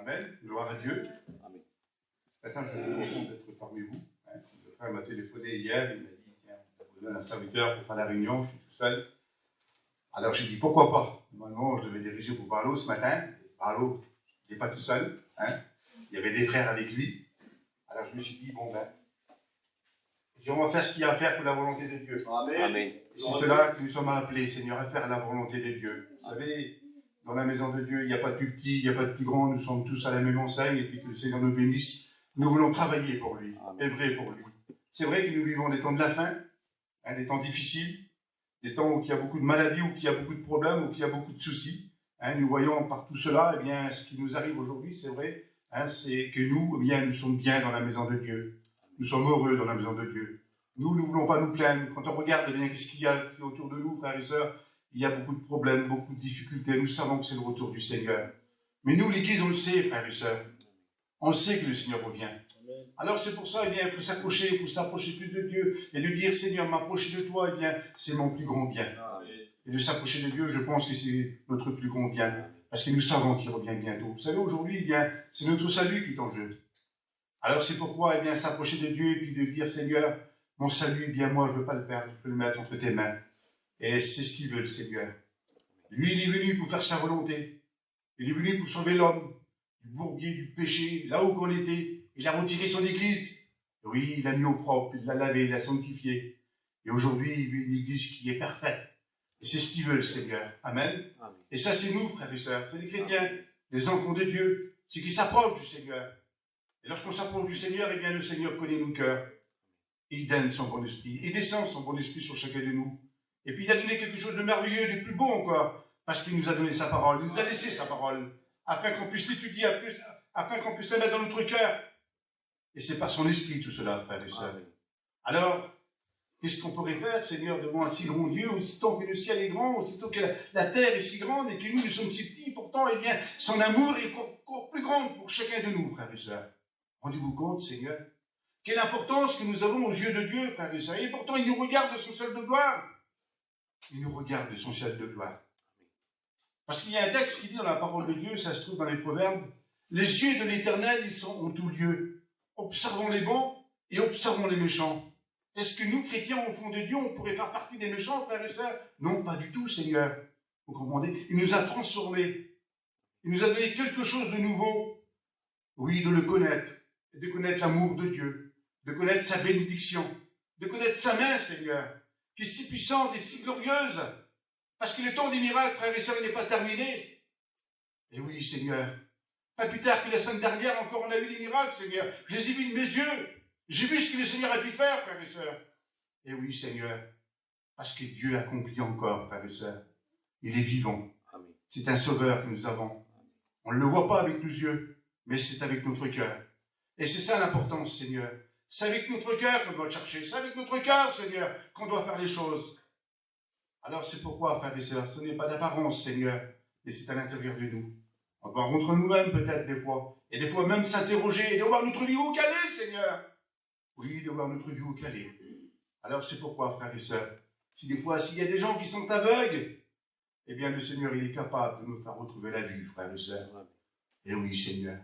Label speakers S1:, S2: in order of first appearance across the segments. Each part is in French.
S1: Amen. Gloire à Dieu.
S2: Amen.
S1: Ce matin, je suis content d'être parmi vous. Le frère m'a téléphoné hier, il m'a dit, tiens, on a besoin d'un serviteur pour faire la réunion, je suis tout seul. Alors j'ai dit, pourquoi pas? Normalement, je devais diriger pour Barlow ce matin. Barlow, il n'est pas tout seul. Il y avait des frères avec lui. Alors je me suis dit, bon ben, on va faire ce qu'il y a à faire pour la volonté de Dieu.
S2: Amen. Amen.
S1: Et c'est cela que nous sommes appelés, Seigneur, à faire la volonté de Dieu. Vous savez, dans la maison de Dieu, il n'y a pas de plus petit, il n'y a pas de plus grand, nous sommes tous à la même enseigne, et puis que le Seigneur nous bénisse. Nous voulons travailler pour lui, œuvrer pour lui. C'est vrai que nous vivons des temps de la faim, des temps difficiles, des temps où il y a beaucoup de maladies, où il y a beaucoup de problèmes, où il y a beaucoup de soucis. Nous voyons par tout cela, eh bien, ce qui nous arrive aujourd'hui, c'est vrai, c'est que nous, eh bien, nous sommes bien dans la maison de Dieu. Nous sommes heureux dans la maison de Dieu. Nous ne voulons pas nous plaindre. Quand on regarde, eh bien, qu'est-ce qu'il y a autour de nous, frères et sœurs? Il y a beaucoup de problèmes, beaucoup de difficultés. Nous savons que c'est le retour du Seigneur. Mais nous, l'Église, on le sait, frères et sœurs. On sait que le Seigneur revient. Alors c'est pour ça, eh bien, il faut s'approcher plus de Dieu. Et de dire, Seigneur, m'approcher de toi, eh bien, c'est mon plus grand bien. Et de s'approcher de Dieu, je pense que c'est notre plus grand bien. Parce que nous savons qu'il revient bientôt. Vous savez, aujourd'hui, eh bien, c'est notre salut qui est en jeu. Alors c'est pourquoi, eh bien, s'approcher de Dieu et puis de dire, Seigneur, mon salut, eh bien, moi, je ne veux pas le perdre, je peux le mettre entre tes mains. Et c'est ce qu'il veut, le Seigneur. Lui, il est venu pour faire sa volonté. Il est venu pour sauver l'homme du bourbier, du péché, là où on était. Il a retiré son Église. Oui, il l'a mis au propre, il l'a lavé, il l'a sanctifié. Et aujourd'hui, il veut une Église qui est parfaite. Et c'est ce qu'il veut, le Seigneur. Amen. Amen. Et ça, c'est nous, frères et sœurs. C'est les chrétiens, les enfants de Dieu. C'est qui s'approchent du Seigneur. Et lorsqu'on s'approche du Seigneur, eh bien, le Seigneur connaît nos cœurs. Et il donne son bon esprit. Il descend son bon esprit sur chacun de nous. Et puis, il a donné quelque chose de merveilleux, de plus beau encore. Parce qu'il nous a donné sa parole. Il nous a laissé sa parole. Afin qu'on puisse l'étudier, afin qu'on puisse la mettre dans notre cœur. Et c'est par son esprit tout cela, frères et sœurs. Alors, qu'est-ce qu'on pourrait faire, Seigneur, devant un si grand Dieu, aussitôt que le ciel est grand, aussitôt que la terre est si grande et que nous sommes si petits, pourtant, eh bien, son amour est encore plus grand pour chacun de nous, frères et sœurs. Rendez-vous compte, Seigneur, quelle importance que nous avons aux yeux de Dieu, frères et sœurs. Et pourtant, il nous regarde de son ciel de gloire. Il nous regarde de son ciel de gloire. Parce qu'il y a un texte qui dit dans la parole de Dieu, ça se trouve dans les Proverbes, les yeux de l'Éternel, ils sont en tout lieu. Observons les bons et observons les méchants. Est-ce que nous, chrétiens, au fond de Dieu, on pourrait faire partie des méchants, frères et sœurs? Non, pas du tout, Seigneur. Vous comprenez? Il nous a transformés. Il nous a donné quelque chose de nouveau. Oui, de le connaître. Et de connaître l'amour de Dieu. De connaître sa bénédiction. De connaître sa main, Seigneur, qui est si puissante et si glorieuse. Parce que le temps des miracles, frères et sœurs, n'est pas terminé. Et oui, Seigneur. Pas plus tard que la semaine dernière, encore, on a vu des miracles, Seigneur. Je les ai vus de mes yeux. J'ai vu ce que le Seigneur a pu faire, frères et sœurs. Et oui, Seigneur. Parce que Dieu accomplit encore, frères et sœurs. Il est vivant. C'est un sauveur que nous avons. On ne le voit pas avec nos yeux, mais c'est avec notre cœur. Et c'est ça l'importance, Seigneur. C'est avec notre cœur qu'on doit le chercher. C'est avec notre cœur, Seigneur, qu'on doit faire les choses. Alors c'est pourquoi, frères et sœurs, ce n'est pas d'apparence, Seigneur, mais c'est à l'intérieur de nous. On doit rentrer nous-mêmes peut-être des fois, et des fois même s'interroger, et de voir notre vie où qu'elle est, Seigneur. Oui, de voir notre vie où qu'elle est. Alors c'est pourquoi, frères et sœurs, si des fois, s'il y a des gens qui sont aveugles, eh bien le Seigneur, il est capable de nous faire retrouver la vue, frères et sœurs. Et oui, Seigneur.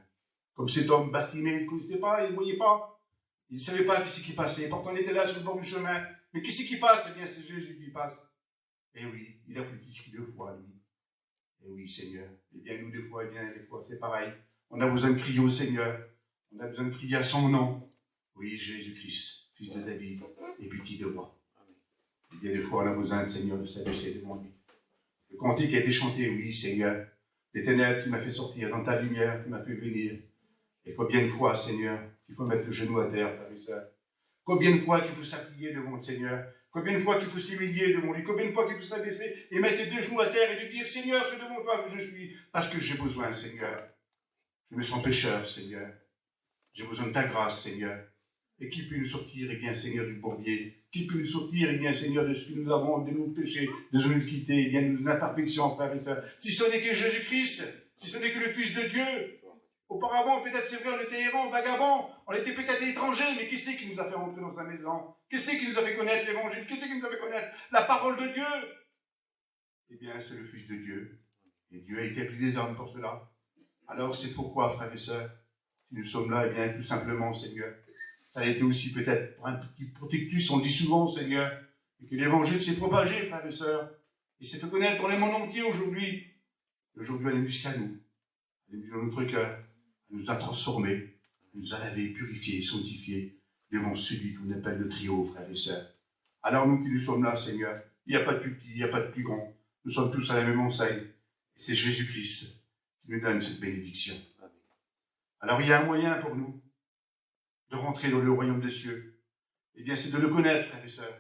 S1: Comme cet homme Bartimée, il ne connaissait pas, il ne voyait pas. Il ne savait pas ce qui passait. Pourtant, il était là sur le bord du chemin. Mais qu'est-ce qui passe? Eh bien, c'est Jésus qui passe. Et oui, il a fait le petit cri 2 fois, lui. Et oui, Seigneur. Eh bien, nous, des fois, c'est pareil. On a besoin de crier au Seigneur. On a besoin de crier à son nom. Oui, Jésus-Christ, fils de David, et pitié de moi. Et bien, des fois, on a besoin, Seigneur, de s'abaisser devant lui. Le cantique a été chanté, oui, Seigneur. Les ténèbres, tu m'as fait sortir dans ta lumière, tu m'as fait venir. Et combien de fois, Seigneur, qu'il faut mettre le genou à terre, frères et sœurs. Combien de fois qu'il faut s'appuyer devant le Seigneur. Combien de fois qu'il faut s'humilier devant lui. Combien de fois qu'il faut s'abaisser et mettre les 2 genoux à terre et de dire, Seigneur, c'est devant toi que je suis, parce que j'ai besoin, Seigneur. Je me sens pécheur, Seigneur. J'ai besoin de ta grâce, Seigneur. Et qui peut nous sortir, eh bien, Seigneur, du bourbier? Qui peut nous sortir, eh bien, Seigneur, de ce que nous avons, de nos péchés, de nos iniquités, eh bien, de nos imperfections, frères et sœurs? Si ce n'est que Jésus-Christ, si ce n'est que le Fils de Dieu. Auparavant, peut-être c'est vrai, on était errants, vagabonds, on était peut-être étrangers, mais qui c'est qui nous a fait rentrer dans sa maison? Qui c'est qui nous a fait connaître l'Évangile? Qui c'est qui nous a fait connaître la parole de Dieu? Eh bien, c'est le Fils de Dieu. Et Dieu a établi des hommes pour cela. Alors c'est pourquoi, frères et sœurs, si nous sommes là, eh bien tout simplement, Seigneur, ça a été aussi peut-être pour un petit protectus, on le dit souvent, Seigneur, et que l'évangile s'est propagé, frères et sœurs, et s'est fait connaître dans le monde entier aujourd'hui. Et aujourd'hui, elle est jusqu'à nous, elle est dans notre cœur, elle nous a transformés, elle nous a lavés, purifiés, sanctifiés, devant celui qu'on appelle le trio, frères et sœurs. Alors nous qui nous sommes là, Seigneur, il n'y a pas de plus petit, il n'y a pas de plus grand, nous sommes tous à la même enseigne, et c'est Jésus-Christ qui nous donne cette bénédiction. Alors il y a un moyen pour nous de rentrer dans le royaume des cieux, eh bien c'est de le connaître, frères et sœurs.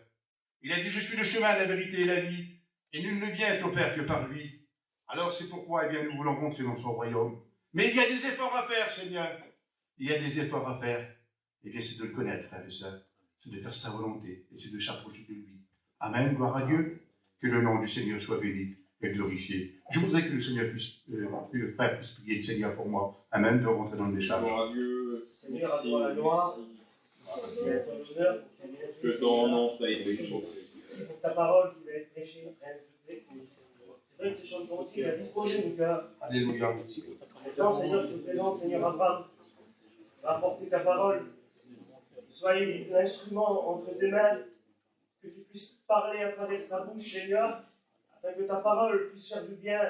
S1: Il a dit, je suis le chemin, la vérité et la vie, et nul ne vient au Père que par lui. Alors c'est pourquoi, eh bien, nous voulons rentrer dans son royaume. Mais il y a des efforts à faire, Seigneur. Il y a des efforts à faire. Eh bien, c'est de le connaître, frères et sœurs. C'est de faire sa volonté, et c'est de s'approcher de lui. Amen, gloire à Dieu. Que le nom du Seigneur soit béni et glorifié. Je voudrais que le Seigneur puisse, que le frère puisse prier le Seigneur pour moi. Amen, de rentrer dans le décharge.
S2: Gloire à Dieu.
S3: Seigneur, à toi la gloire.
S2: Que ton nom soit exalté.
S3: C'est pour ta parole qui va être prêchée. C'est vrai que ces chansons aussi, il a disposé nos cœurs.
S1: Alléluia.
S3: Maintenant, Seigneur, je te présente, Seigneur Abraham, va apporter ta parole. Soyez l'instrument entre tes mains, que tu puisses parler à travers sa bouche, Seigneur, afin que ta parole puisse faire du bien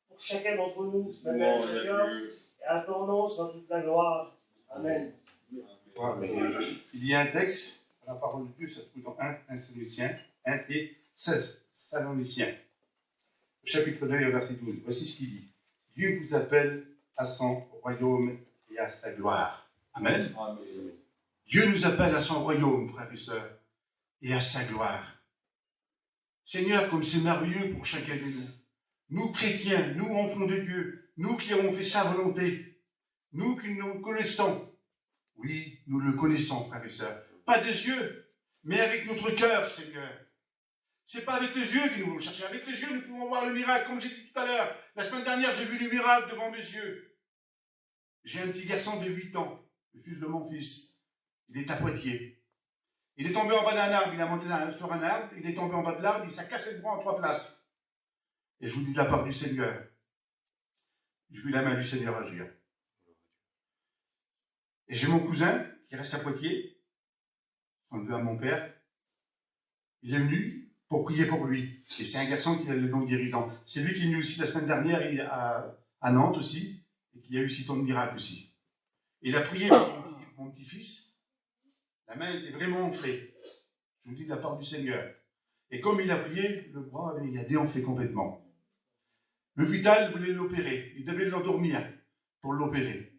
S3: pour chacun d'entre nous ce matin, Seigneur. Et à ton nom soit toute la gloire. Amen.
S1: Il y a un texte, la parole de Dieu, ça se trouve dans 1 Thessaloniciens 1 et 16 Thessaloniciens, chapitre 2 et verset 12. Voici ce qu'il dit. Dieu vous appelle à son royaume et à sa gloire. Amen.
S2: Amen.
S1: Dieu nous appelle à son royaume, frères et sœurs, et à sa gloire. Seigneur, comme c'est merveilleux pour chacun de nous. Nous chrétiens, nous enfants de Dieu, nous qui avons fait sa volonté, nous qui nous connaissons. Oui, nous le connaissons, frères et sœurs. Pas des yeux, mais avec notre cœur, Seigneur. C'est pas avec les yeux que nous voulons chercher. Avec les yeux, nous pouvons voir le miracle, comme j'ai dit tout à l'heure. La semaine dernière, j'ai vu le miracle devant mes yeux. J'ai un petit garçon de 8 ans, le fils de mon fils. Il est à Poitiers. Il est tombé en bas d'un arbre, il a monté sur un arbre, il est tombé en bas de l'arbre, il s'est cassé le bras en 3 places. Et je vous dis de la part du Seigneur. J'ai vu la main du Seigneur agir. Et j'ai mon cousin qui reste à Poitiers, on le veut à mon père. Il est venu pour prier pour lui. Et c'est un garçon qui a le don guérissant. C'est lui qui est venu aussi la semaine dernière à Nantes aussi, et qui a eu 6 temps de miracle aussi. Il a prié pour mon petit-fils. La main était vraiment enflée. Je vous dis de la part du Seigneur. Et comme il a prié, le bras il a déenflé complètement. L'hôpital voulait l'opérer. Il devait l'endormir pour l'opérer.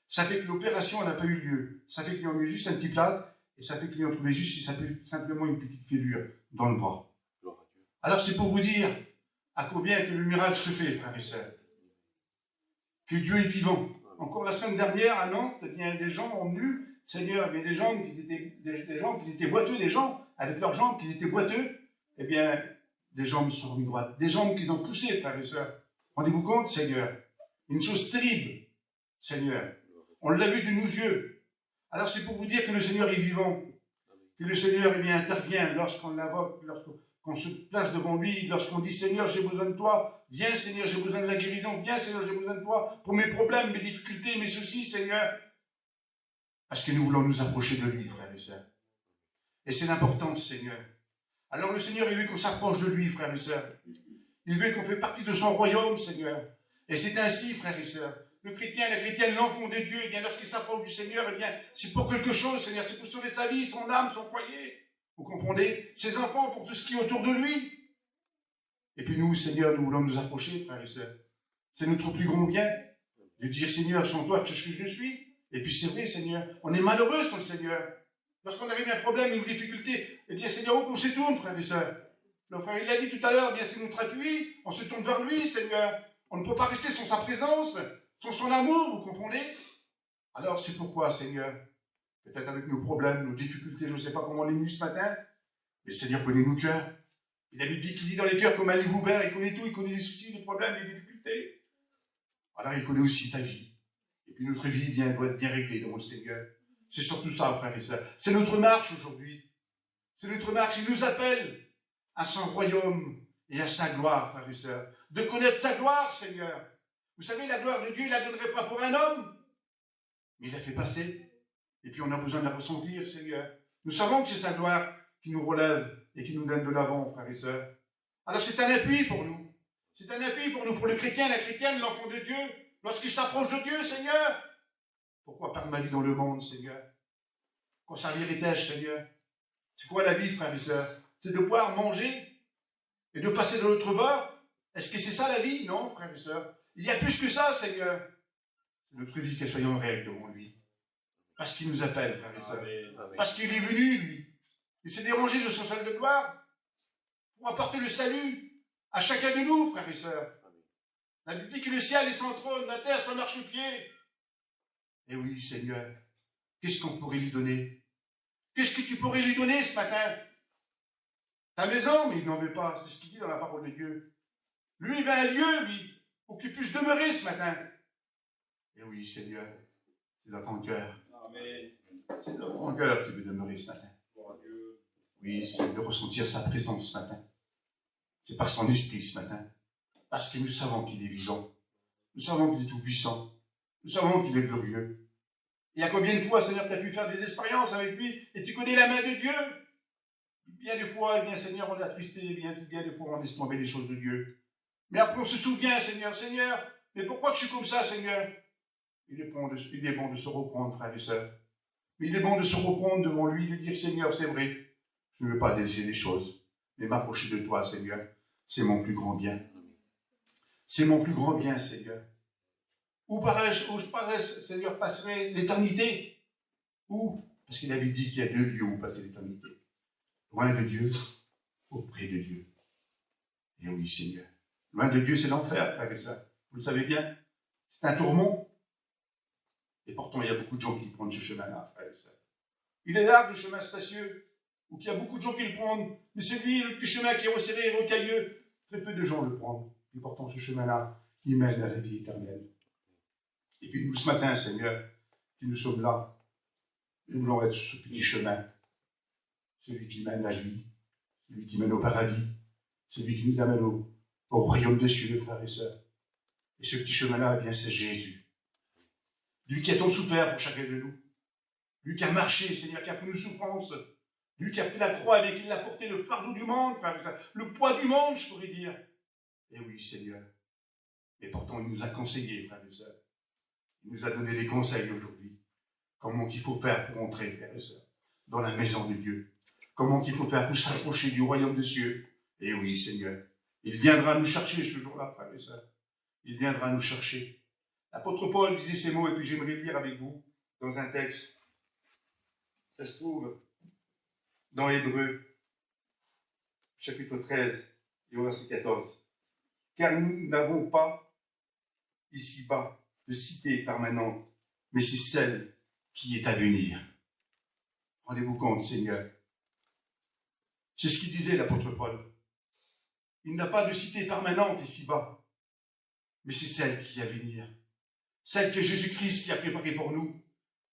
S1: Ça fait que l'opération n'a pas eu lieu. Ça fait qu'ils ont mis juste un petit plat, et ça fait qu'ils ont trouvé juste simplement une petite fêlure dans le bras. Alors c'est pour vous dire à combien que le miracle se fait, frères et sœurs. Que Dieu est vivant. Encore la semaine dernière, à Nantes, eh bien, des gens ont venu, Seigneur, il y a des gens qui étaient boiteux, des gens avec leurs jambes qui étaient boiteux, eh bien, des jambes sont remises droites, des jambes qu'ils ont poussées, frères et sœurs. Rendez-vous compte, Seigneur, une chose terrible, Seigneur. On l'a vu de nos yeux. Alors c'est pour vous dire que le Seigneur est vivant, que le Seigneur eh bien, intervient lorsqu'on l'invoque, lorsqu'on se place devant lui, lorsqu'on dit Seigneur, j'ai besoin de toi, viens Seigneur, j'ai besoin de la guérison, viens Seigneur, j'ai besoin de toi pour mes problèmes, mes difficultés, mes soucis, Seigneur. Parce que nous voulons nous approcher de lui, frères et sœurs. Et c'est l'importance, Seigneur. Alors le Seigneur, il veut qu'on s'approche de lui, frères et sœurs. Il veut qu'on fait partie de son royaume, Seigneur. Et c'est ainsi, frères et sœurs. Le chrétien, la chrétienne, l'enfant de Dieu, eh bien, lorsqu'il s'approche du Seigneur, eh bien, c'est pour quelque chose, Seigneur. C'est pour sauver sa vie, son âme, son foyer. Vous comprenez? Ses enfants, pour tout ce qui est autour de lui. Et puis nous, Seigneur, nous voulons nous approcher, frères et sœurs. C'est notre plus grand bien de dire, Seigneur, sans toi, qu'est-ce que je suis? Et puis c'est vrai, Seigneur, on est malheureux sans le Seigneur. Lorsqu'on arrive à un problème, une difficulté, eh bien, Seigneur, où on se tourne, frères et sœurs? Le frère, il l'a dit tout à l'heure, eh bien, c'est notre appui. On se tourne vers lui, Seigneur. On ne peut pas rester sans sa présence, sans son amour, vous comprenez? Alors, c'est pourquoi, Seigneur, peut-être avec nos problèmes, nos difficultés, je ne sais pas comment on est venu ce matin, mais Seigneur connaît nos cœurs. Et la Bible dit qu'il dit dans les cœurs comme un livre ouvert, il connaît tout, il connaît les soucis, les problèmes, les difficultés. Alors, il connaît aussi ta vie. Et puis notre vie doit être bien réglée devant le Seigneur. C'est surtout ça, frères et sœurs. C'est notre marche aujourd'hui. C'est notre marche. Il nous appelle à son royaume et à sa gloire, frères et sœurs. De connaître sa gloire, Seigneur. Vous savez, la gloire de Dieu, il ne la donnerait pas pour un homme, mais il la fait passer. Et puis on a besoin de la ressentir, Seigneur. Nous savons que c'est sa gloire qui nous relève et qui nous donne de l'avant, frères et sœurs. Alors c'est un appui pour nous. C'est un appui pour nous, pour le chrétien, la chrétienne, l'enfant de Dieu, lorsqu'il s'approche de Dieu, Seigneur. Pourquoi perdre ma vie dans le monde, Seigneur? Quoi ça l'héritage, Seigneur? C'est quoi la vie, frères et sœurs? C'est de pouvoir manger et de passer de l'autre bord? Est-ce que c'est ça la vie? Non, frères et sœurs. Il y a plus que ça, Seigneur. C'est notre vie qu'elle soit en règle devant lui. Parce qu'il nous appelle, frères et sœurs. Parce qu'il est venu, lui. Il s'est dérangé de son sol de gloire pour apporter le salut à chacun de nous, frères et sœurs. La Bible dit que le ciel est son trône, la terre son marchepied. Et oui, Seigneur, qu'est-ce qu'on pourrait lui donner? Qu'est-ce que tu pourrais lui donner ce matin? Ta maison, mais il n'en veut pas. C'est ce qu'il dit dans la parole de Dieu. Lui, il veut un lieu, lui, pour qu'il puisse demeurer ce matin. Et oui, Seigneur, c'est dans ton cœur. C'est dans ton cœur qu'il veut demeurer ce matin. Oui, c'est de ressentir sa présence ce matin. C'est par son esprit ce matin. Parce que nous savons qu'il est vivant. Nous savons qu'il est tout-puissant. Nous savons qu'il est glorieux. Il y a combien de fois, Seigneur, tu as pu faire des expériences avec lui et tu connais la main de Dieu? Bien des fois, eh bien, Seigneur, on est attristé, bien des fois, on laisse tomber les choses de Dieu. Mais après, on se souvient, Seigneur, mais pourquoi je suis comme ça, Seigneur? Il est bon de se reprendre, frères et sœurs. Mais il est bon de se reprendre devant lui, de dire, Seigneur, c'est vrai, je ne veux pas délaisser les choses, mais m'approcher de toi, Seigneur, c'est mon plus grand bien. C'est mon plus grand bien, Seigneur. Où je Seigneur, passerai l'éternité? Où? Parce qu'il avait dit qu'il y a 2 lieux où passer l'éternité. Loin de Dieu, auprès de Dieu. Et oui, Seigneur. Loin de Dieu, c'est l'enfer, frère et sœur. Vous le savez bien. C'est un tourment. Et pourtant, il y a beaucoup de gens qui prennent ce chemin-là, frère et sœur. Il est large, le chemin spacieux, ou qu'il y a beaucoup de gens qui le prennent. Mais c'est lui, le chemin qui est resserré et rocailleux. Très peu de gens le prennent. Et pourtant, ce chemin-là, il mène à la vie éternelle. Et puis nous, ce matin, Seigneur, qui nous sommes là, nous voulons être sur ce petit chemin. Celui qui mène la vie, celui qui mène au paradis, celui qui nous amène au royaume des cieux, frères et sœurs. Et ce petit chemin-là, eh bien, c'est Jésus. Lui qui a tant souffert pour chacun de nous. Lui qui a marché, Seigneur, qui a pris nos souffrances. Lui qui a pris la croix et qui l'a porté le fardeau du monde, frères et sœurs. Le poids du monde, je pourrais dire. Et oui, Seigneur. Et pourtant, il nous a conseillés, frères et sœurs. Il nous a donné des conseils aujourd'hui. Comment qu'il faut faire pour entrer, frères et sœurs, dans la maison de Dieu. Comment qu'il faut faire pour s'approcher du royaume des cieux. Et oui, Seigneur. Il viendra nous chercher ce jour-là, frères et sœurs. Il viendra nous chercher. L'apôtre Paul disait ces mots, et puis j'aimerais lire avec vous dans un texte. Ça se trouve dans Hébreux, chapitre 13, et au verset 14. Car nous n'avons pas ici-bas de cité permanente, mais c'est celle qui est à venir. Rendez-vous compte, Seigneur. C'est ce qu'il disait l'apôtre Paul. Il n'a pas de cité permanente ici-bas, mais c'est celle qui est à venir. Celle que Jésus-Christ qui a préparée pour nous.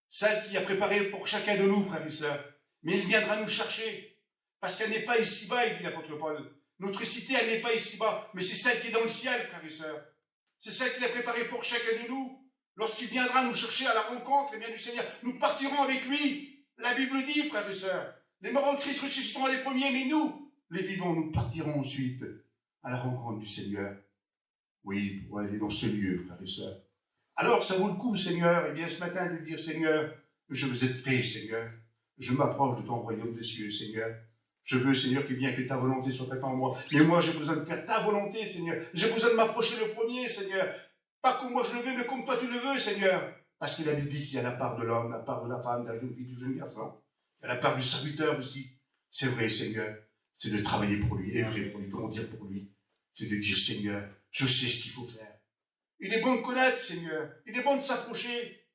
S1: Celle qui a préparée pour chacun de nous, frères et sœurs. Mais il viendra nous chercher, parce qu'elle n'est pas ici-bas, il dit l'apôtre Paul. Notre cité, elle n'est pas ici-bas, mais c'est celle qui est dans le ciel, frères et sœurs. C'est celle qu'il a préparée pour chacun de nous. Lorsqu'il viendra nous chercher à la rencontre, eh bien, du Seigneur, nous partirons avec lui. La Bible dit, frères et sœurs, les morts en Christ ressusciteront les premiers, mais nous, les vivants, nous partirons ensuite à la rencontre du Seigneur. Oui, pour aller dans ce lieu, frères et sœurs. Alors, ça vaut le coup, Seigneur, eh bien, ce matin, de dire, Seigneur, je veux être prêt, Seigneur. Je m'approche de ton royaume des cieux, Seigneur. Je veux, Seigneur, que ta volonté soit faite en moi. Mais moi, j'ai besoin de faire ta volonté, Seigneur. J'ai besoin de m'approcher le premier, Seigneur. Pas comme moi je le veux, mais comme toi tu le veux, Seigneur. Parce que la Bible dit qu'il y a la part de l'homme, la part de la femme, de la jeune fille, du jeune garçon. Il y a la part du serviteur aussi. C'est vrai, Seigneur. C'est de travailler pour lui, œuvrer pour lui, grandir pour lui. C'est de dire, Seigneur, je sais ce qu'il faut faire. Il est bon de connaître, Seigneur. Il est bon de s'approcher.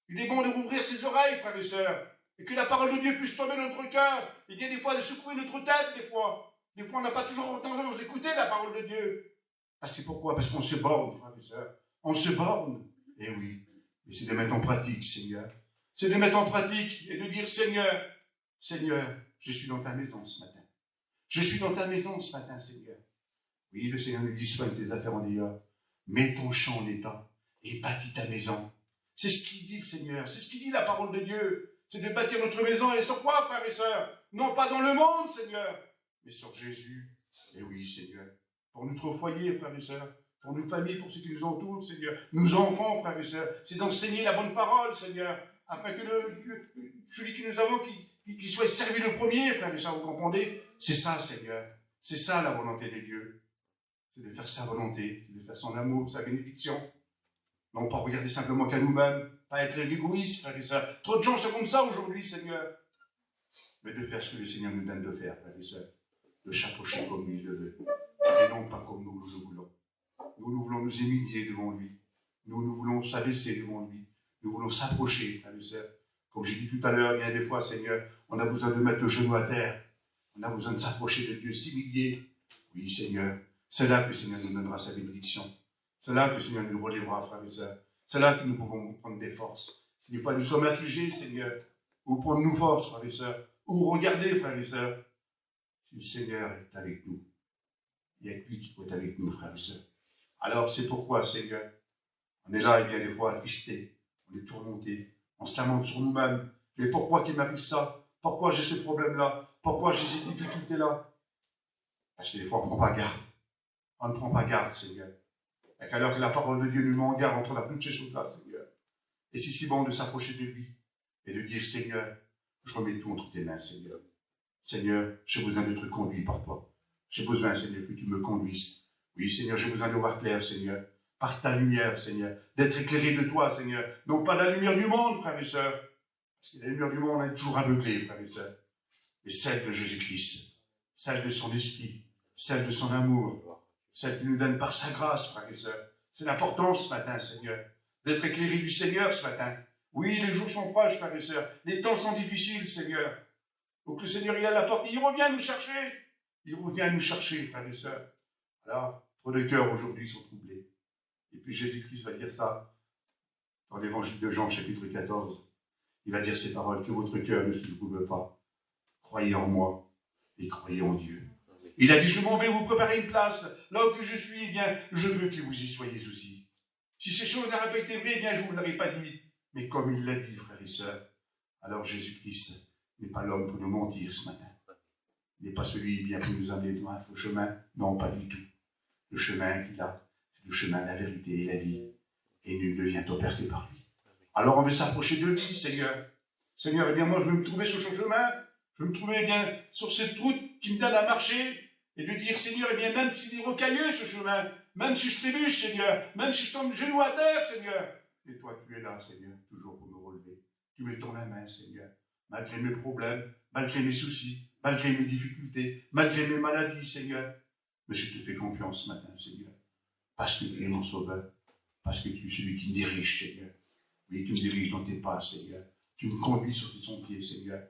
S1: Il est bon de rouvrir ses oreilles, frères et sœurs. Et que la parole de Dieu puisse tomber dans notre cœur. Il y a des fois de secouer notre tête, des fois. Des fois, on n'a pas toujours tendance d'écouter la parole de Dieu. Ah, c'est pourquoi? Parce qu'on se borne, frères et sœurs. On se borne. Eh oui. Et c'est de mettre en pratique, Seigneur. C'est de mettre en pratique et de dire, Seigneur, Seigneur, je suis dans ta maison ce matin. Je suis dans ta maison ce matin, Seigneur. Oui, le Seigneur nous dit, soigne tes affaires en dehors. mets ton champ en état et bâtis ta maison. C'est ce qu'il dit le Seigneur, c'est ce qu'il dit la parole de Dieu. C'est de bâtir notre maison, et sur quoi, frères et sœurs? Non pas dans le monde, Seigneur, mais sur Jésus. Et oui, Seigneur, pour notre foyer, frères et sœurs, pour nos familles, pour ceux qui nous entourent, Seigneur, nos enfants, frères et sœurs, c'est d'enseigner la bonne parole, Seigneur, afin que celui que nous avons, qui soit servi le premier, frères et sœurs, vous comprenez? C'est ça, Seigneur, c'est ça la volonté de Dieu. C'est de faire sa volonté, c'est de faire son amour, sa bénédiction. Non pas regarder simplement qu'à nous-mêmes, pas être égoïste, frères et sœurs. Trop de gens sont comme ça aujourd'hui, Seigneur. Mais de faire ce que le Seigneur nous donne de faire, frères et sœurs. De s'approcher comme lui le veut. Et non pas comme nous le voulons. Nous voulons nous humilier devant lui. Nous voulons s'abaisser devant lui. Nous voulons s'approcher, frères et sœurs. Comme j'ai dit tout à l'heure, bien des fois, Seigneur, on a besoin de mettre le genou à terre. On a besoin de s'approcher de Dieu, s'humilier. Oui, Seigneur. C'est là que le Seigneur nous donnera sa bénédiction. C'est là que le Seigneur nous relèvera, frères et sœurs. C'est là que nous pouvons prendre des forces. Si des fois nous sommes affligés, Seigneur, ou prendre nos forces, frères et sœurs, ou regardez, frères et sœurs, si le Seigneur est avec nous, il y a que lui qui peut être avec nous, frères et sœurs. Alors c'est pourquoi, Seigneur, on est là et bien des fois attristés, on est tourmentés, on se lamente sur nous-mêmes. Mais pourquoi qu'il m'arrive ça? Pourquoi j'ai ce problème-là? Pourquoi j'ai cette difficulté-là? Parce que des fois on ne prend pas garde. On ne prend pas garde, Seigneur. Et qu'alors que la parole de Dieu nous met en garde entre la plus de ces choses-là, Seigneur. Et c'est si bon de s'approcher de lui et de dire, Seigneur, je remets tout entre tes mains, Seigneur. Seigneur, j'ai besoin d'être conduit par toi. J'ai besoin, Seigneur, que tu me conduises. Oui, Seigneur, j'ai besoin de voir clair, Seigneur, par ta lumière, Seigneur, d'être éclairé de toi, Seigneur. Non pas la lumière du monde, frères et sœurs, parce que la lumière du monde, on est toujours aveuglé, frères et sœurs. Mais celle de Jésus-Christ, celle de son esprit, celle de son amour, celle qui nous donne par sa grâce, frères et sœurs. C'est l'important ce matin, Seigneur, d'être éclairé du Seigneur ce matin. Oui, les jours sont proches, frères et sœurs. Les temps sont difficiles, Seigneur. Donc le Seigneur, il est à la porte, il revient nous chercher. Il revient nous chercher, frères et sœurs. Alors, trop de cœurs aujourd'hui sont troublés. Et puis Jésus-Christ va dire ça dans l'évangile de Jean, chapitre 14. Il va dire ces paroles, que votre cœur ne se trouble pas. Croyez en moi et croyez en Dieu. Il a dit, je m'en vais vous préparer une place. Là où je suis, eh bien, je veux que vous y soyez aussi. Si ces choses n'auraient pas été vraies, eh bien, je ne vous l'aurais pas dit. Mais comme il l'a dit, frères et sœurs, alors Jésus-Christ n'est pas l'homme pour nous mentir ce matin. Il n'est pas celui eh bien, qui nous amener dans un faux chemin. Non, pas du tout. Le chemin qu'il a, c'est le chemin de la vérité et la vie. Et nul ne vient au Père que par lui. Alors on veut s'approcher de lui, Seigneur. Seigneur, eh bien, moi, je veux me trouver sur ce chemin. Je veux me trouver eh bien, sur cette route qui me donne à marcher. Et de dire, Seigneur, eh bien, même s'il est rocailleux, ce chemin, même si je trébuche, Seigneur, même si je tombe de genoux à terre, Seigneur, et toi, tu es là, Seigneur, toujours pour me relever. Tu me tends la main, Seigneur, malgré mes problèmes, malgré mes soucis, malgré mes difficultés, malgré mes maladies, Seigneur. Mais je te fais confiance ce matin, Seigneur, parce que tu es mon sauveur, parce que tu es celui qui me dirige, Seigneur. Oui, tu me diriges dans tes pas, Seigneur. Tu me conduis sur tes sentiers, Seigneur.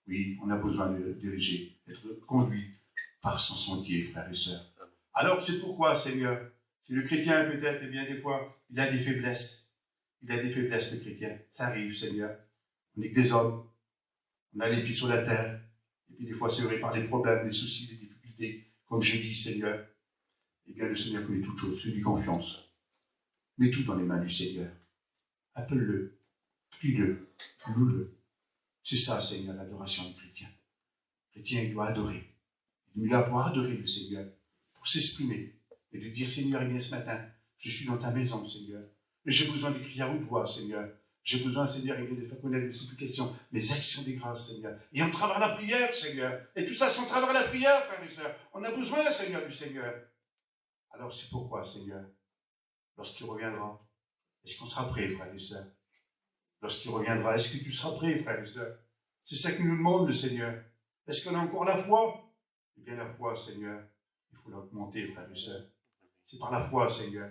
S1: Oui, on a besoin de diriger, d'être conduit par son sentier, frères et sœurs. Alors, c'est pourquoi, Seigneur, si le chrétien, peut-être, eh bien, des fois, il a des faiblesses. Il a des faiblesses, le chrétien. Ça arrive, Seigneur. On n'est que des hommes. On a les pieds sur la terre. Et puis, des fois, c'est vrai, par les problèmes, les soucis, les difficultés. Comme j'ai dit, Seigneur, eh bien, le Seigneur connaît toutes choses. Fais-lui confiance. Mets tout dans les mains du Seigneur. Appelle-le. Prie-le. Loue-le. C'est ça, Seigneur, l'adoration du chrétien. Le chrétien, il doit adorer. Il est là pour adorer le Seigneur, pour s'exprimer et de dire, Seigneur, eh bien, ce matin, je suis dans ta maison, Seigneur. Et j'ai besoin de crier à haute voix, Seigneur. J'ai besoin, Seigneur, de faire connaître les supplications, les actions des grâces, Seigneur. Et en travers la prière, Seigneur. Et tout ça, c'est en travers la prière, frères et sœurs. On a besoin, Seigneur, du Seigneur. Alors, c'est pourquoi, Seigneur, lorsqu'il reviendra, est-ce qu'on sera prêt, frères et sœurs? Lorsqu'il reviendra, est-ce que tu seras prêt, frères et sœurs? C'est ça que nous demande le Seigneur. Est-ce qu'on a encore la foi? Eh bien, la foi, Seigneur, il faut l'augmenter, frères et sœurs. C'est par la foi, Seigneur,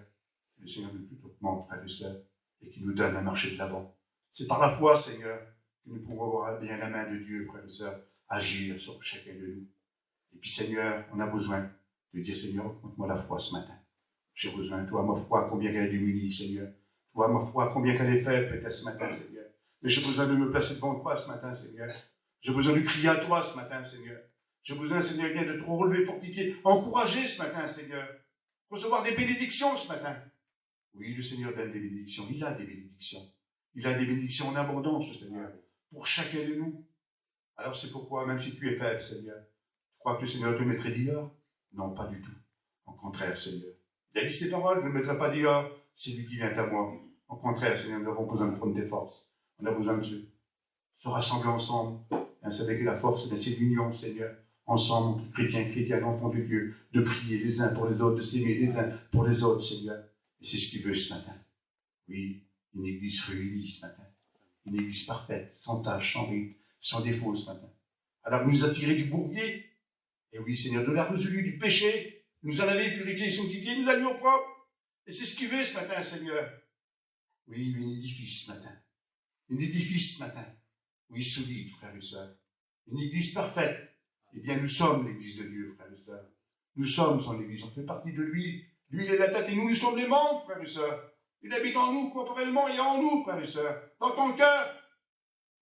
S1: que le Seigneur nous augmente, frères et sœurs, et qui nous donne un marché de l'avant. C'est par la foi, Seigneur, que nous pouvons avoir bien la main de Dieu, frères et sœurs, agir sur chacun de nous. Et puis, Seigneur, on a besoin de dire, Seigneur, augmente-moi la foi ce matin. J'ai besoin de toi, ma foi, combien qu'elle est démunie, Seigneur. Toi, ma foi, combien qu'elle est faible, peut-être ce matin, Seigneur. Mais j'ai besoin de me placer devant toi ce matin, Seigneur. J'ai besoin de crier à toi ce matin, Seigneur. J'ai besoin, Seigneur, bien de te relever, fortifier, encourager ce matin, Seigneur. Recevoir des bénédictions ce matin. Oui, le Seigneur donne des bénédictions. Il a des bénédictions. Il a des bénédictions en abondance, le Seigneur, pour chacun de nous. Alors c'est pourquoi, même si tu es faible, Seigneur, tu crois que le Seigneur te mettrait dehors? Non, pas du tout. Au contraire, Seigneur. Il a dit ces paroles, je ne me mettrai pas dehors, c'est lui qui vient à moi. Au contraire, Seigneur, nous avons besoin de prendre des forces. On a besoin de se rassembler ensemble. Et vous savez que la force, c'est l'union, Seigneur. Ensemble, entre chrétiens, chrétiennes, enfants de Dieu, de prier les uns pour les autres, de s'aimer les uns pour les autres, Seigneur. Et c'est ce qu'il veut ce matin. Oui, une église réunie ce matin. Une église parfaite, sans tâche, sans rite, sans défaut ce matin. Alors vous nous a tirés du bourbier. Et oui, Seigneur, de la résolu du péché. Nous en avons purifié et sanctifié, nous allions propre. Et c'est ce qu'il veut ce matin, Seigneur. Oui, une édifice ce matin. Une édifice ce matin. Oui, solide, frères et sœurs. Une église parfaite. Eh bien, nous sommes l'église de Dieu, frères et sœurs. Nous sommes son église, on fait partie de lui. Lui, il est la tête et nous, nous sommes les membres, frères et sœurs. Il habite en nous, corporellement, et en nous, frères et sœurs, dans ton cœur.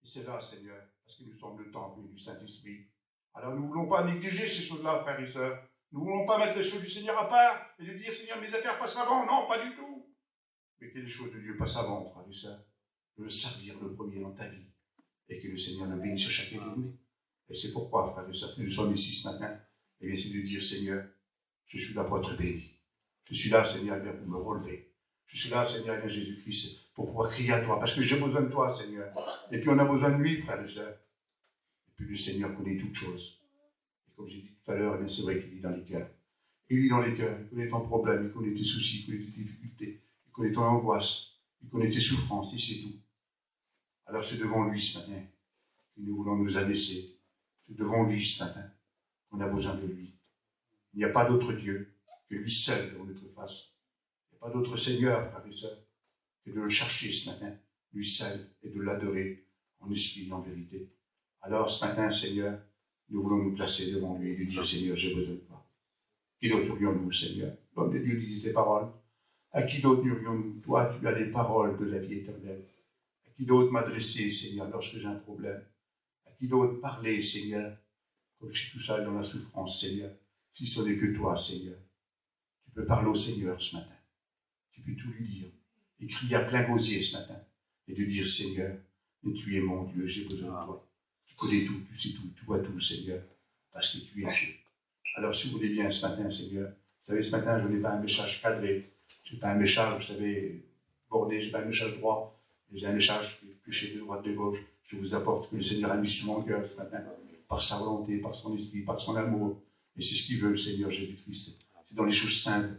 S1: Et c'est là, Seigneur, parce que nous sommes le temple du Saint-Esprit. Alors, nous ne voulons pas négliger ces choses-là, frères et sœurs. Nous ne voulons pas mettre les choses du Seigneur à part et de dire, Seigneur, mes affaires passent avant. Non, pas du tout. Mais que les choses de Dieu passent avant, frères et sœurs. De le servir le premier dans ta vie. Et que le Seigneur nous bénisse chacun de nous. Et c'est pourquoi, frères et sœurs, si nous sommes ici ce matin, eh bien, c'est de dire, Seigneur, je suis là pour être béni. Je suis là, Seigneur, bien pour me relever. Je suis là, Seigneur, bien Jésus-Christ, pour pouvoir crier à toi, parce que j'ai besoin de toi, Seigneur. Et puis on a besoin de lui, frères et sœurs. Et puis le Seigneur connaît toutes choses. Et comme j'ai dit tout à l'heure, eh bien, c'est vrai qu'il vit dans les cœurs. Il vit dans les cœurs, il connaît ton problème, il connaît tes soucis, il connaît tes difficultés, il connaît ton angoisse, il connaît tes souffrances, et c'est tout. Alors c'est devant lui ce matin que nous voulons nous abaisser. C'est devant lui ce matin qu'on a besoin de lui. Il n'y a pas d'autre Dieu que lui seul devant notre face. Il n'y a pas d'autre Seigneur, frères et sœurs, que de le chercher ce matin, lui seul, et de l'adorer en esprit et en vérité. Alors ce matin, Seigneur, nous voulons nous placer devant lui et lui dire, Seigneur, j'ai besoin de toi. Qui d'autre aurions-nous, Seigneur? L'homme de Dieu disait ces paroles. À qui d'autre aurions-nous? Toi, tu as les paroles de la vie éternelle. À qui d'autre m'adresser, Seigneur, lorsque j'ai un problème? À qui d'autre parler, Seigneur, comme je suis tout seul dans la souffrance, Seigneur, si ce n'est que toi, Seigneur. Tu peux parler au Seigneur ce matin. Tu peux tout lui dire. Et crier à plein gosier ce matin. Et de dire, Seigneur, mais tu es mon Dieu, j'ai besoin de toi. Tu connais tout, tu sais tout, tu vois tout, Seigneur, parce que tu es Dieu. Alors, si vous voulez bien ce matin, Seigneur, vous savez, ce matin, je n'ai pas un message cadré. Je n'ai pas un message, vous savez, bordé, je n'ai pas un message droit. J'ai un message touché de droite, de gauche. Je vous apporte que le Seigneur a mis sur mon cœur ce matin, par sa volonté, par son esprit, par son amour. Et c'est ce qu'il veut, le Seigneur Jésus-Christ. C'est dans les choses simples.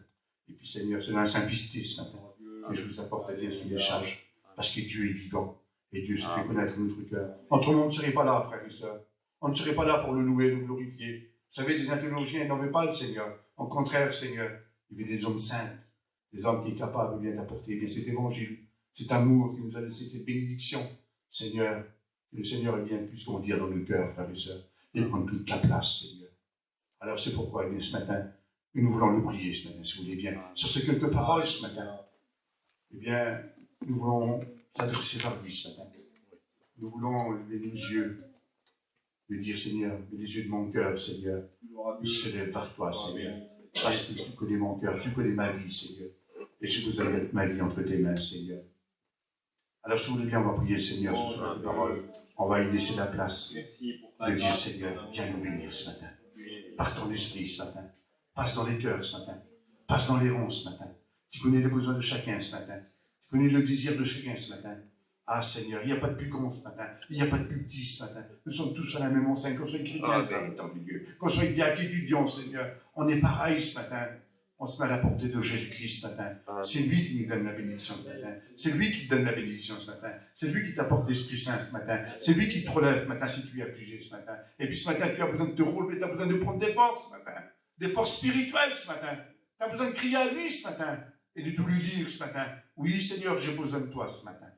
S1: Et puis, Seigneur, c'est dans la simplicité ce matin que je vous apporte bien ce message. Parce que Dieu est vivant. Et Dieu se fait connaître notre cœur. Autrement, on ne serait pas là, frères et sœurs. On ne serait pas là pour le louer, le glorifier. Vous savez, des théologiens n'en veulent pas le Seigneur. Au contraire, Seigneur, il veut des hommes simples. Des hommes qui sont capables bien d'apporter bien cet évangile. Cet amour qui nous a laissé, cette bénédiction. Seigneur, que le Seigneur est bien plus qu'on dire dans nos cœurs, frères et sœurs. Et prendre toute la place, Seigneur. Alors c'est pourquoi, eh bien, ce matin, nous voulons le prier ce matin, si vous voulez bien. Sur ces quelques paroles ce matin, eh bien, nous voulons s'adresser vers lui ce matin. Nous voulons lever nos yeux, lui dire, Seigneur, les yeux de mon cœur, Seigneur, ils se lèvent vers toi, Seigneur. Parce que tu connais mon cœur, tu connais ma vie, Seigneur. Et je vous mettre ma vie entre tes mains, Seigneur. Alors, si vous voulez bien, on va prier le Seigneur sur cette parole. On va y laisser la place de dire, Seigneur, viens nous bénir ce matin. Par ton esprit ce matin. Passe dans les cœurs ce matin. Passe dans les ronds ce matin. Tu connais les besoins de chacun ce matin. Tu connais le désir de chacun ce matin. Ah Seigneur, il n'y a pas de plus grand ce matin. Il n'y a pas de plus petit ce matin. Nous sommes tous à la même enseigne. Qu'on soit chrétien, temps de Dieu. Qu'on soit diacre, étudiant, Seigneur. On est pareil ce matin. On se met à la portée de Jésus-Christ ce matin. C'est lui qui nous donne la bénédiction ce matin. C'est lui qui te donne la bénédiction ce matin. C'est lui qui t'apporte l'Esprit Saint ce matin. C'est lui qui te relève ce matin si tu es affligé ce matin. Et puis ce matin, tu as besoin de te relever, tu as besoin de prendre des forces ce matin. Des forces spirituelles ce matin. Tu as besoin de crier à lui ce matin. Et de tout lui dire ce matin. Oui, Seigneur, j'ai besoin de toi ce matin.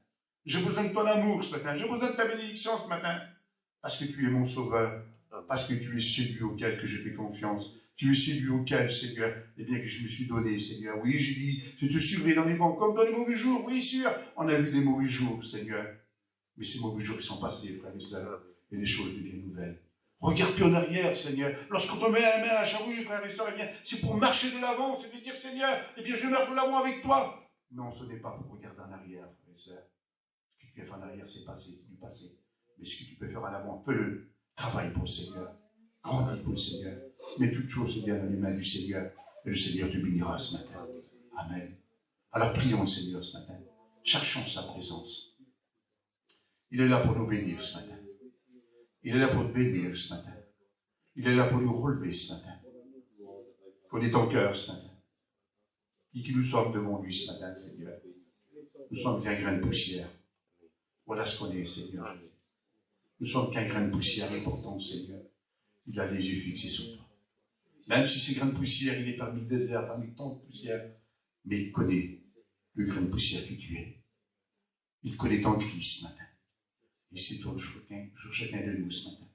S1: J'ai besoin de ton amour ce matin. J'ai besoin de ta bénédiction ce matin. Parce que tu es mon sauveur. Parce que tu es celui auquel que je fais confiance. Tu es celui auquel, Seigneur, eh bien, que je me suis donné, Seigneur. Oui, j'ai dit, je te suivrai dans les bons comme dans les mauvais jours. Oui, sûr, on a vu des mauvais jours, Seigneur. Mais ces mauvais jours, ils sont passés, frères et sœurs. Et les choses deviennent nouvelles. Regarde plus en arrière, Seigneur. Lorsqu'on te met la main à la charrue, frères et sœurs, eh bien, c'est pour marcher de l'avant, c'est de dire, Seigneur, eh bien, je meurs de l'avant avec toi. Non, ce n'est pas pour regarder en arrière, frère et sœur. Ce que tu as fait en arrière, c'est passé, c'est du passé. Mais ce que tu peux faire en avant, fais-le. Travaille pour le Seigneur. Grandis pour le Seigneur. Mets toutes choses, Seigneur, dans les mains du Seigneur. Et le Seigneur te bénira ce matin. Amen. Alors prions le Seigneur ce matin. Cherchons sa présence. Il est là pour nous bénir ce matin. Il est là pour te bénir ce matin. Il est là pour nous relever ce matin. Connais ton cœur ce matin. Qui nous sommes devant lui ce matin, Seigneur. Nous sommes qu'un grain de poussière. Voilà ce qu'on est, Seigneur. Nous sommes qu'un grain de poussière et pourtant, Seigneur, il a les yeux fixés sur toi. Même si ces grains de poussière, il est parmi le désert, parmi tant de poussière, mais il connaît le grain de poussière que tu es. Il connaît ton cri ce matin. Il s'étourne sur chacun de nous ce matin.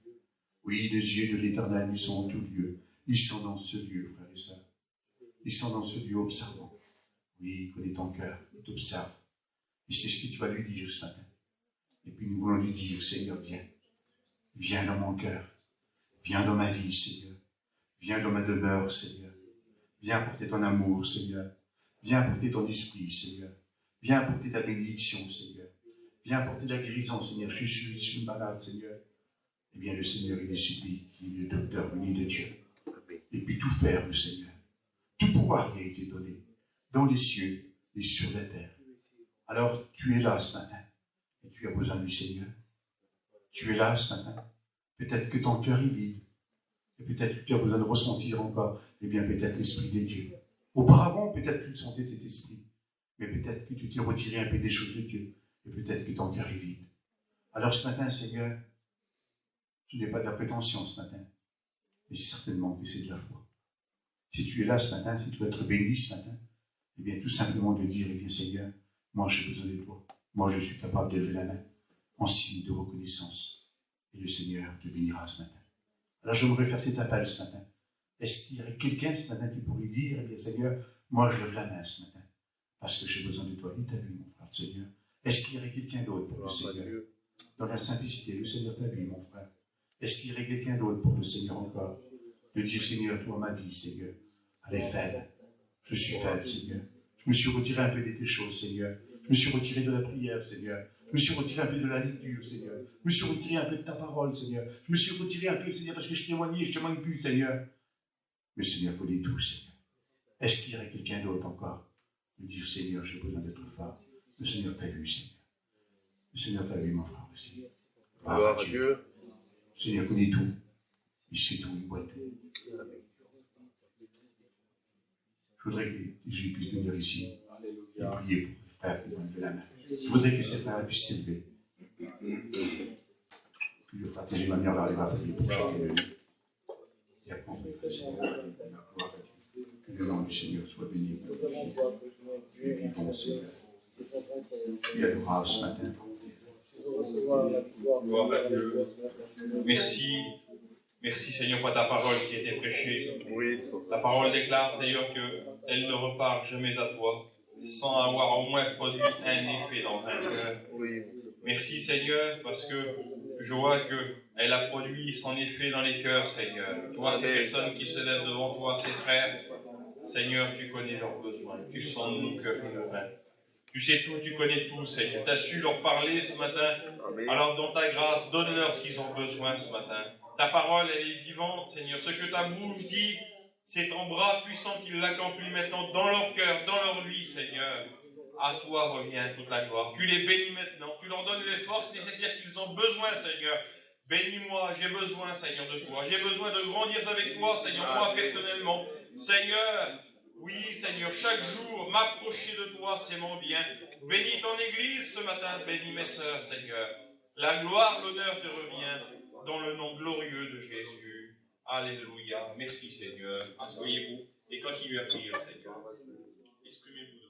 S1: Oui, les yeux de l'Éternel, ils sont en tout lieu. Ils sont dans ce lieu, frères et sœurs. Ils sont dans ce lieu observant. Oui, il connaît ton cœur, il t'observe. Il sait ce que tu vas lui dire ce matin. Et puis nous voulons lui dire, Seigneur, viens. Viens dans mon cœur. Viens dans ma vie, Seigneur. Viens dans ma demeure, Seigneur. Viens apporter ton amour, Seigneur. Viens apporter ton esprit, Seigneur. Viens apporter ta bénédiction, Seigneur. Viens apporter la guérison, Seigneur. Je suis malade, Seigneur. Eh bien, le Seigneur, il est celui qui est le docteur venu de Dieu. Et puis tout faire, le Seigneur. Tout pouvoir lui a été donné, dans les cieux et sur la terre. Alors, tu es là ce matin, et tu as besoin du Seigneur. Tu es là ce matin. Peut-être que ton cœur est vide, et peut-être que tu as besoin de ressentir encore, eh bien, peut-être l'Esprit de Dieu. Auparavant, peut-être que tu sentais cet Esprit, mais peut-être que tu t'es retiré un peu des choses de Dieu, et peut-être que ton cœur est vide. Alors ce matin, Seigneur, ce n'est pas de la prétention ce matin, mais c'est certainement que c'est de la foi. Si tu es là ce matin, si tu veux être béni ce matin, eh bien, tout simplement de dire, eh bien, Seigneur, moi, j'ai besoin de toi. Moi, je suis capable d'élever la main en signe de reconnaissance. Et le Seigneur te bénira ce matin. Alors, j'aimerais faire cet appel ce matin. Est-ce qu'il y aurait quelqu'un ce matin qui pourrait dire, eh bien, Seigneur, moi, je lève la main ce matin, parce que j'ai besoin de toi. Il t'a vu, mon frère, Seigneur. Est-ce qu'il y aurait quelqu'un d'autre pour le Seigneur? Dans la simplicité, le Seigneur t'a vu, mon frère. Est-ce qu'il y aurait quelqu'un d'autre pour le Seigneur encore? De dire, Seigneur, toi, ma vie, Seigneur, elle est faible. Je suis faible, Seigneur. Je me suis retiré un peu de tes choses, Seigneur. Je me suis retiré de la prière, Seigneur. Je me suis retiré un peu de la lecture, Seigneur. Je me suis retiré un peu de ta parole, Seigneur. Je me suis retiré un peu, Seigneur, parce que je témoignais, je témoigne plus, Seigneur. Mais Seigneur connaît tout, Seigneur. Est-ce qu'il y aurait quelqu'un d'autre encore de dire, Seigneur, j'ai besoin d'être fort. Le Seigneur t'a vu, Seigneur. Le Seigneur t'a vu, mon frère aussi.
S4: Gloire à Dieu.
S1: Le Seigneur connaît tout. Il sait tout, il voit tout. Je voudrais que Jésus puisse venir ici et prier pour les frères qui vont lever la main. Je voudrais que ces frères puissent s'élever. Puis le frère Télémanière va arriver à prier pour chacun de nous. Et après, on prie le Seigneur. Que le nom du Seigneur soit béni. Et vivons, Seigneur. Il adorable ce matin.
S2: Gloire à Dieu. Merci. Merci Seigneur pour ta parole qui a été prêchée.
S4: Oui.
S2: Ta parole déclare Seigneur qu'elle ne repart jamais à toi sans avoir au moins produit un effet dans un cœur.
S4: Oui.
S2: Merci Seigneur parce que je vois qu'elle a produit son effet dans les cœurs Seigneur. Toi ces personnes qui se lèvent devant toi, ces frères, Seigneur tu connais leurs besoins, tu sens nos cœurs humains. Tu sais tout, tu connais tout Seigneur. Tu as su leur parler ce matin.
S4: Amen.
S2: Alors dans ta grâce, donne-leur ce qu'ils ont besoin ce matin. Ta parole, elle est vivante, Seigneur. Ce que ta bouche dit, c'est ton bras puissant qui l'accomplit maintenant dans leur cœur, dans leur vie, Seigneur. À toi revient toute la gloire. Tu les bénis maintenant. Tu leur donnes les forces nécessaires qu'ils ont besoin, Seigneur. Bénis-moi, j'ai besoin, Seigneur, de toi. J'ai besoin de grandir avec toi, Seigneur, moi personnellement. Seigneur, oui, Seigneur, chaque jour, m'approcher de toi, c'est mon bien. Bénis ton Église ce matin, bénis mes sœurs, Seigneur. La gloire, l'honneur te revient. Dans le nom glorieux de Jésus. Alléluia. Merci Seigneur. Asseyez-vous et continuez à prier, Seigneur. Exprimez-vous.